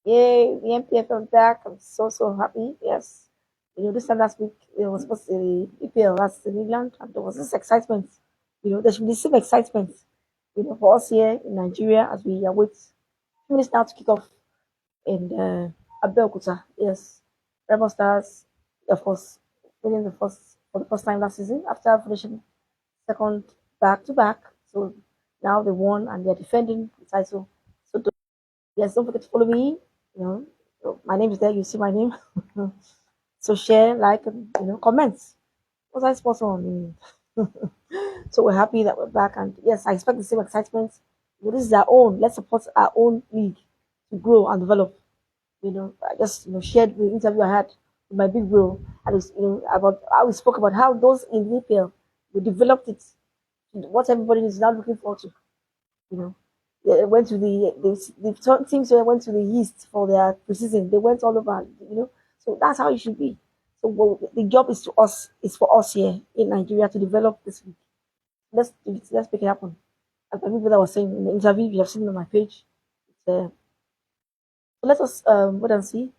Yay, the MPFL back. I'm so happy. Yes. This time last week it was supposed to be EPL last in England, and there was this excitement. There should be the same excitement, for us here in Nigeria as we await 2 minutes now to kick off in Abeokuta. Yes. Remo Stars, of course, winning the first for the first time last season after finishing second back to back. So now they won and they're defending the title. So yes, don't forget to follow me. You know, my name is there. You see my name. So share, like, and comment. Was I spot on? So we're happy that we're back, and yes, I expect the same excitement. This is our own. Let's support our own league to grow and develop. I just shared the interview I had with my big bro, and it's about how we spoke about how those in EPL we developed it. What everybody is now looking forward to. You know, they went to the teams that went to the East for their preseason. They went all over. So that's how it should be. So the job is to us is for us here in Nigeria to develop this week. Let's do it. Let's make it happen. As my people that was saying in the interview, you have seen it on my page. So let us wait and see,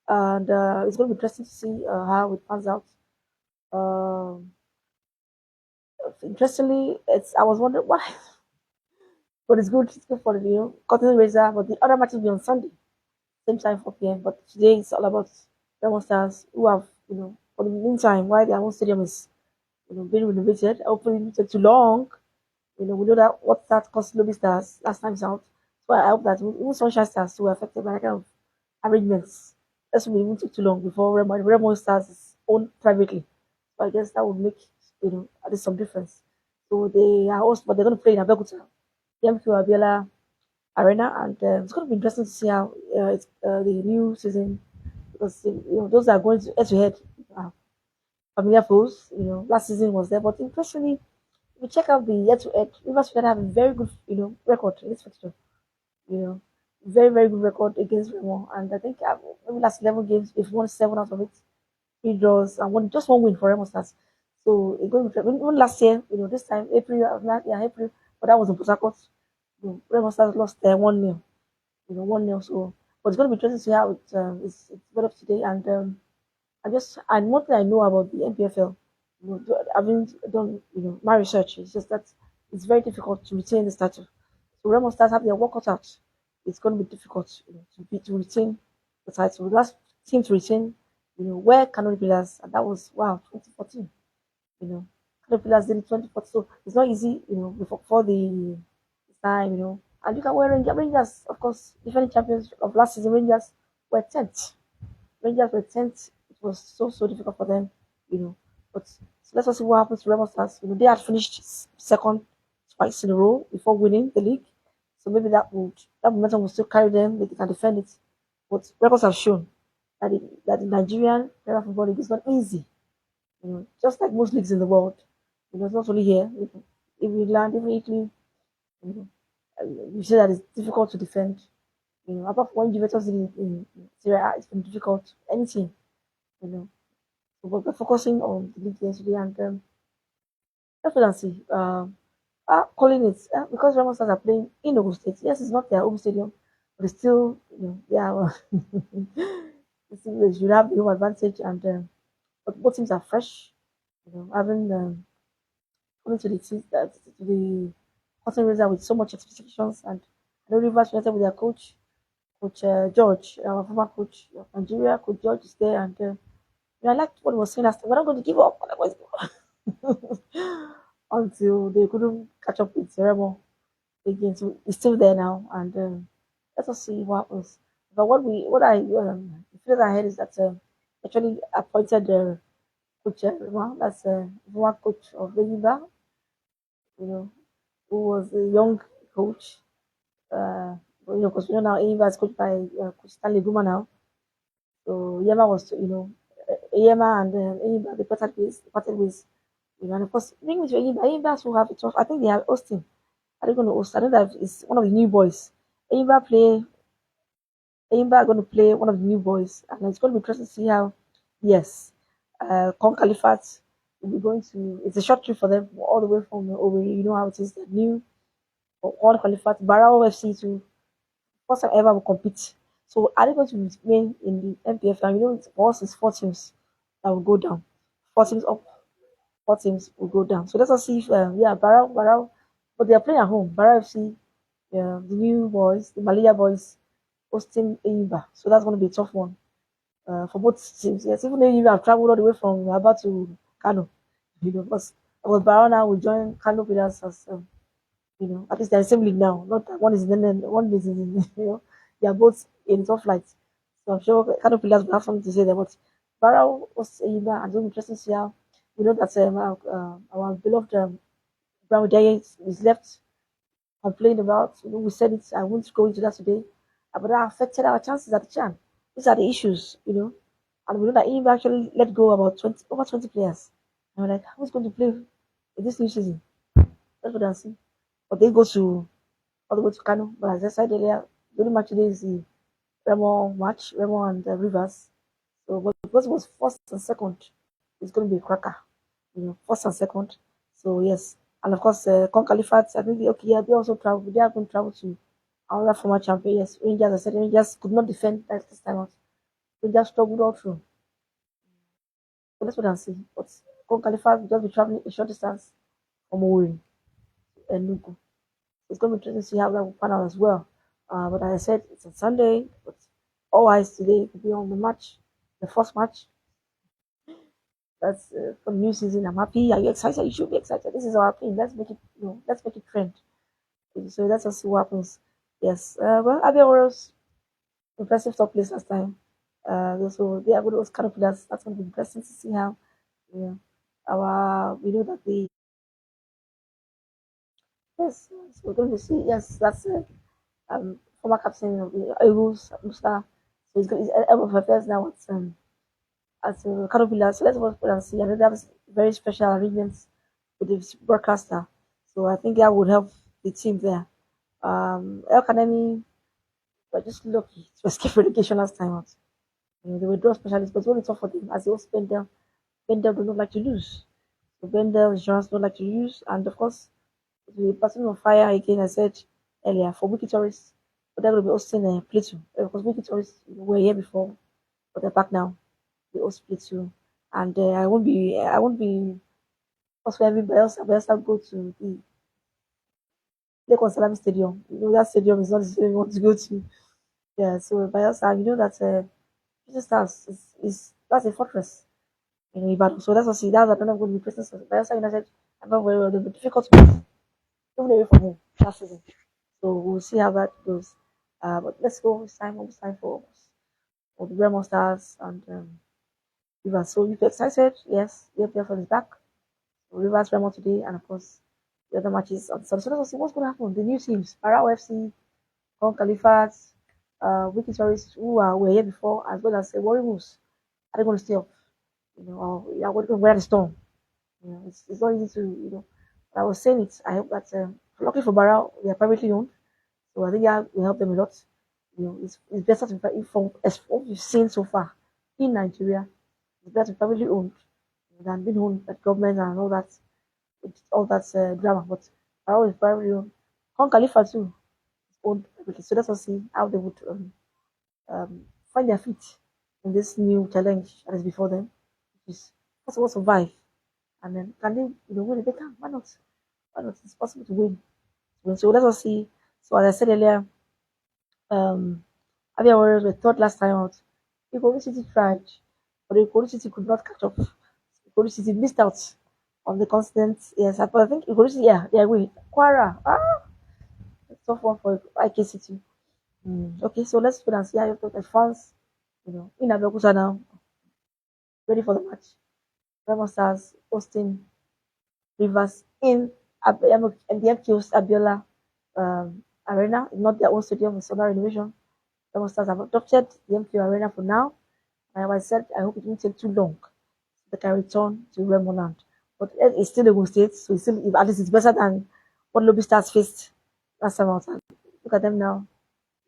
and it's going to be interesting to see how it pans out. Um, Interestingly, it's I was wondering why, but it's good. It's good for the cutting razor. But the other matches will be on Sunday, same time 4 p.m. But today it's all about Remo Stars who have for the meantime while their own stadium is being renovated. Hopefully it won't take too long. We know that what that cost Lobby Stars last time's out. So I hope that even Sunshine Stars too were affected by that kind of arrangements. That will even take too long before Remo Stars is owned privately. So I guess that would make at least some difference. So they are host, but they're going to play in Abeokuta, the MQ Abiola Arena, and it's going to be interesting to see how it's the new season because those are going to head to head familiar foes. Last season was there, but interestingly, if you check out the head to head, Rivers United have a very good record in this fixture. You know, very good record against Remo, and I think maybe last 11 games they've won 7 out of it, 3 draws and one win for Remo Stars. So it going to even last year, this time April, April, but that was in Port Harcourt. Remo Stars lost 1-0, 1-0. So, but it's going to be interesting to see how it's developed today. And and one thing I know about the NPFL, having done my research, is just that it's very difficult to retain the status. So Remo Stars have their work cut out. It's going to be difficult, to retain the title. The last team to retain, were Canary Pillars, and that was 2014. Canary Pillars did it 2014, so it's not easy, before the time, And you can wear Rangers, of course, defending champions of last season. Rangers were 10th. Rangers were 10th. It was so difficult for them, you know. But so let's see what happens to Remo Stars. They had finished second twice in a row before winning the league. So maybe that momentum will still carry them. They can defend it. But records have shown that the Nigerian Premier Football League is not easy. Just like most leagues in the world. It's not only here. If you land, even Italy, you know, you say that it's difficult to defend. Apart from when Juventus did in Serie A, it's been difficult. Anything, you know. So we're focusing on the league yesterday and definitely calling it because Remo Stars are playing in Ogun State. Yes, it's not their home stadium, but it's still, they are. They should have the home advantage, and but both teams are fresh. Having coming to the Cotton Razor with so much expectations, and I know Rivers United with their coach, Coach George, our former coach of Nigeria. Coach George is there, and I liked what he was saying last time. We're not going to give up. We're not going to give up. Until they couldn't catch up with Remo again. So he's still there now, and let us see what happens. But the feeling I heard is that actually appointed coach Remo, that's former coach of Bengiba, you know, who was a young coach. Because we know now Bengiba is coached by Coach Stanley Guma now. So Yema was, Yema and Bengiba, they parted ways. And of course, bring me to Bengiba will have it tough. I think they are hosting. Are they going to host? I know that it's one of the new boys. Bengiba play Aimba are going to play one of the new boys, and it's going to be interesting to see how, yes, Con Califat will be going to. It's a short trip for them all the way from over. You know how it is. The new Con Califat, Barao FC to first time ever will compete. So are they going to remain in the MPF? And for us, it's four teams that will go down. Four teams up, four teams will go down. So let us see if yeah, Barrow, but they are playing at home. Barrow FC, the new boys, the Malia boys, hosting Eimba. So that's going to be a tough one for both teams. Yes, even though you have traveled all the way from Aba to Kano, because Barrow now will join Kano Pillars as at least they're in the same league now. Not that one is in the one is in they are both in top flight. So I'm sure Kano Pillars will have something to say there. But Barrow was Eimba, and it's interesting to see how we know that our beloved Brown Day is left complained about. We said it. I won't go into that today, but that affected our chances at the Chan. These are the issues. And we know that Eimba actually let go about 20 players. And we're like, who's going to play in this new season? That's what I'm saying. But they go to all the way to Kano. But as I said earlier, the only match today is the Remo match, Remo and Rivers. So, but because it was first and second, it's going to be a cracker. First and second. So yes, and of course, Con Califat. I think okay, yeah, they also travel. They are going to travel to another former champion. Yes, Rangers. I said Rangers could not defend that this time out. Rangers struggled all through. So that's what I'm saying. But Con Califat will just be traveling a short distance from Owerri and Nugu. It's going to be interesting to see how that will pan out as well. But as I said, it's on Sunday. But all eyes today will be on the match, the first match. That's for the new season. I'm happy. Are you excited? You should be excited. This is our thing. Let's make it, let's make it trend. So let's just see what happens. Yes. Well, Abia Warriors impressive top place last time. So they are good. Those kind of players. That's going to be interesting to see how. Yeah. We know that the yes. So we're going to see. Yes, that's former captain of the Eagles, Musta. So he's head of affairs now at Canopilla. So let's wait and see. And then they have very special arrangements with the broadcaster. So I think that would help the team there. El Academy were just lucky to escape relegation last time out. They were draw specialists, but it's only tough for them as they also Bendel. Bendel do not like to lose. So Bendel insurance don't like to lose. And of course, the person on fire again, I said earlier, for Wiki Tourists, but they're going to be hosting a Plato. Because Wiki Tourists were here before, but they're back now. They host Plato. And I won't be also having Bielsa go to the Lake Salami Stadium. That stadium is not the stadium you want to go to. Yeah, so Bielsa, that Shooting Stars is that's a fortress in Ibadan. So that's what see that's another good replacement for Bielsa United. I know very well they'll be difficult to beat, even away from home last season. So we'll see how that goes. But let's go. Almost time for the Remo Stars and Rivers. So if you're excited, yes, the FPL is back. So Rivers Remo today, and of course the other matches on Sunday. So let's see what's going to happen. The new teams: Parao FC, Con Califat, Wiki Tourists, were here before, as well as Warri Wolves. Are they going to stay up? Or what going to wear the storm? It's not easy to I was saying it. I hope that luckily for Barra, they are privately owned, so I think that will help them a lot. It's better to from as what we've seen so far in Nigeria. It's better to be privately owned than being owned by government and all that drama. But Barra is privately owned. Con Khalifa too is owned privately, so let's see how they would find their feet in this new challenge that is before them, which is first of all survive. And then can they, win if they can? Why not? Why not? It's possible to win. So let us see. So as I said earlier, um, Avia Warriors were third last time out. Ikoro City tried, but Ikoro City could not catch up. Ikoro City missed out on the continent. Yes, but I think Ikoro City, yeah, they are winning. Quara, it's tough one for IK City. Okay, so let's wait and see how you the fans, in Abeokuta now, ready for the match. Remo Stars hosting Rivers in the MKO's Abiola Arena, not their own stadium, it's under renovation. Remo Stars have adopted the MKO Arena for now. And as I said, I hope it won't take too long so they can return to Remo Land. But it's still Ogun State, so at least it's better than what Lobby Stars faced last time out. And look at them now,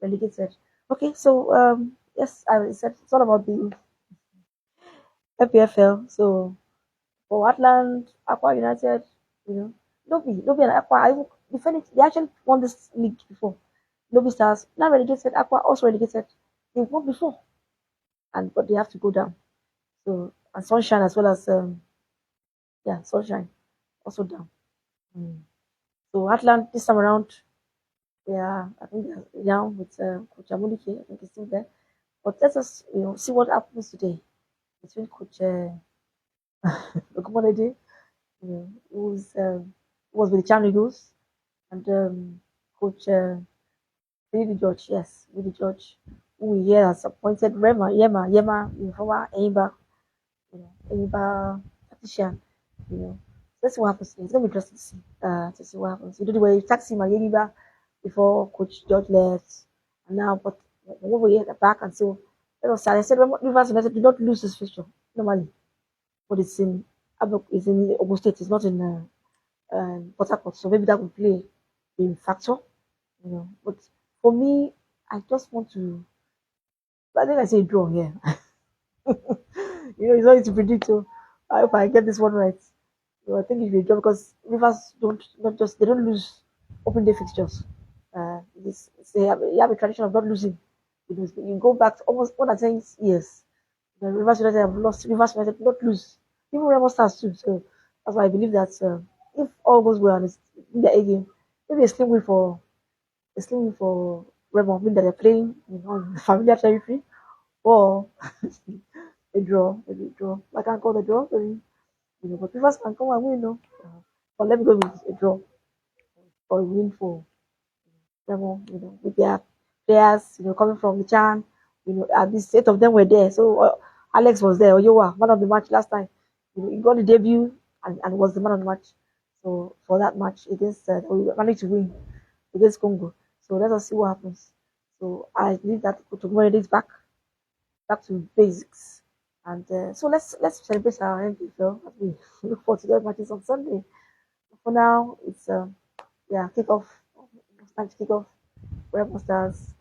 relegated. Okay, so yes, I said it's all about the FPFL. So for Atland, Aqua United, Lobby and Aqua, defending, they actually won this league before. Lobby Stars, now relegated, Aqua also relegated. they've won before, and but they have to go down. So and Sunshine as well as yeah, Sunshine also down. Mm. So Atlant this time around, yeah, I think they're down with Coach Amunike. I think he's still there. But let us, see what happens today between Coach Okumolede, who was with the Chan Eagles, and Coach Willie George. Yes, Willie George, who we hear has appointed Yema, former Eimba, Eimba tactician. You know, let's see what happens today. It's gonna be interesting to see what happens. You know the way taxi Eimba before Coach George left, and now but when we get back and so. That was sad. I said Rivers United did not lose this fixture normally, but it's in Ogun State. It's not in Port Harcourt, so maybe that would play a factor. But for me, I just want to. I think I say draw here. It's not easy to predict. So I hope I get this one right. I think it will draw because Rivers don't not just they don't lose open day fixtures. They have a tradition of not losing. You go back to almost more than 10 years. The Rivers United have lost. Rivers United did not lose. Even Remo Stars too. So that's why I believe that if all goes well and it's in the A game, maybe a slim win for Remo, mean that they're playing on familiar territory, or a draw, maybe a draw. I can't call the draw, but Rivers can come and win, no. But let me go with a draw or a win for Remo, with their players, coming from the Chan, at least 8 of them were there. So Alex was there, Oyowa, man of the match last time. He got the debut and was the man of the match. So for that match against, we managed to win against Congo. So let us see what happens. So I believe that Kutugumare is back to basics. And so let's celebrate our NFL as we look forward to the matches on Sunday. For now, it's kick off. It's time to kick off. Red Stars,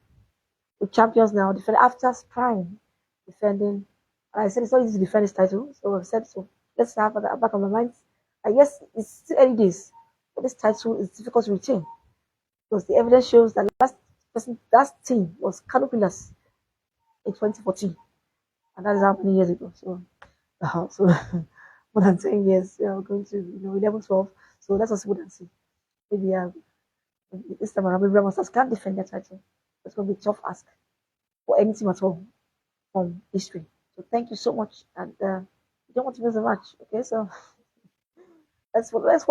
the champions now, defend after Prime defending. I said it's not easy to defend this title, so I've said so. Let's have that back on my mind. I guess it's still early days, but this title is difficult to retain because the evidence shows that last team was Canopilas in 2014, and that is how many years ago. So more than 10 years, we're going to 11, 12. So let us wait and see. Maybe this time around, maybe Ramos can't defend their title. It's going to be a tough ask for any team at all from history. So thank you so much, and we don't want to miss a match. Okay, so let's